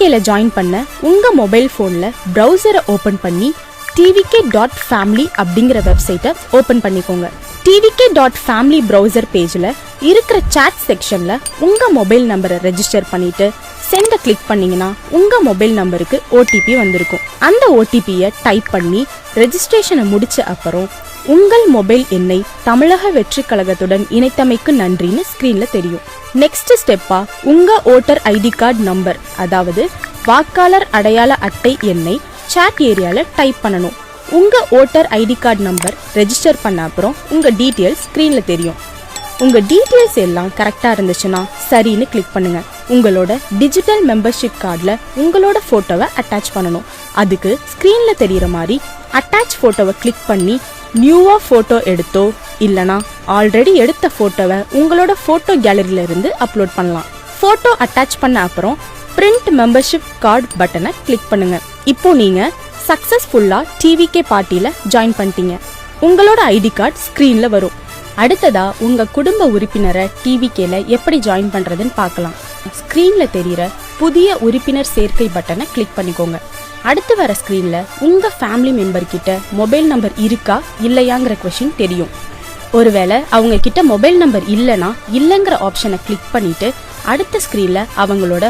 டிவிகேல join பண்ண உங்க mobile போன்ல பிரவுசரை ஓபன் பண்ணி tvk.family அப்படிங்கிற வெப்சைட்டை ஓபன் பண்ணிக்கோங்க. tvk.family பிரவுசர் பேஜ்ல இருக்கிற சாட் செக்ஷன்ல உங்க மொபைல் நம்பரை ரெஜிஸ்டர் பண்ணிட்டு சென்ட கிளிக் பண்ணீங்கன்னா உங்க மொபைல் நம்பருக்கு ஓடிபி வந்திருக்கும். அந்த ஓடிபியை டைப் பண்ணி ரெஜிஸ்ட்ரேஷனை முடிச்ச அப்புறம் உங்கள் மொபைல் எண்ணை தமிழக வெற்றி கழகத்துடன் இணைத்தமைக்கு நன்றின்னு ஸ்கிரீன்ல தெரியும். நெக்ஸ்ட் ஸ்டெப்பா உங்க ஓட்டர் ஐடி கார்டு நம்பர், அதாவது வாக்காளர் அடையாள அட்டை எண்ணை சாட் ஏரியால டைப் பண்ணணும். உங்க voter ID card number register பண்ண அப்புறம் உங்க டீடைல்ஸ் ஸ்கிரீன்ல தெரியும். உங்க டீடைல்ஸ் எல்லாம் கரெக்டா இருந்துச்சுன்னா சரின்னு கிளிக் பண்ணுங்க. உங்களோட டிஜிட்டல் மெம்பர்ஷிப் கார்டுல உங்களோட போட்டோவை அட்டாச் பண்ணணும். அதுக்கு ஸ்கிரீன்ல தெரியற மாதிரி அட்டாச் போட்டோவை கிளிக் பண்ணி நியூவா போட்டோ எடுத்தோ இல்லனா ஆல்ரெடி எடுத்த போட்டோவை உங்களோட போட்டோ கேலரியில இருந்து அப்லோட் பண்ணலாம். போட்டோ அட்டாச் பண்ண அப்புறம் பிரிண்ட் மெம்பர்ஷிப் கார்டு பட்டனை கிளிக் பண்ணுங்க. இப்போ நீங்க சக்சஸ்ஃபுல்லா டிவிகே பார்ட்டில ஜாயின் பண்ணிட்டீங்க. உங்களோட ஐடி கார்டு ஸ்கிரீன்ல வரும். அடுத்ததா உங்க குடும்ப உறுப்பினரை டிவிகேல எப்படி ஜாயின் பண்றதுன்னு பார்க்கலாம். ஸ்கிரீன்ல தெரியற புதிய உறுப்பினர் சேர்க்கை பட்டனை கிளிக் பண்ணிக்கோங்க. அடுத்து வர ஸ்கிரீன்ல உங்க ஃபேமிலி மெம்பர் கிட்ட மொபைல் நம்பர் இருக்கா இல்லையாங்கிற கொஸ்டின் தெரியும். ஒருவேளை அவங்க கிட்ட மொபைல் நம்பர் இல்லனா இல்லங்கிற ஆப்ஷனை கிளிக் பண்ணிட்டு அடுத்த ஸ்கிரீன்ல அவங்களோட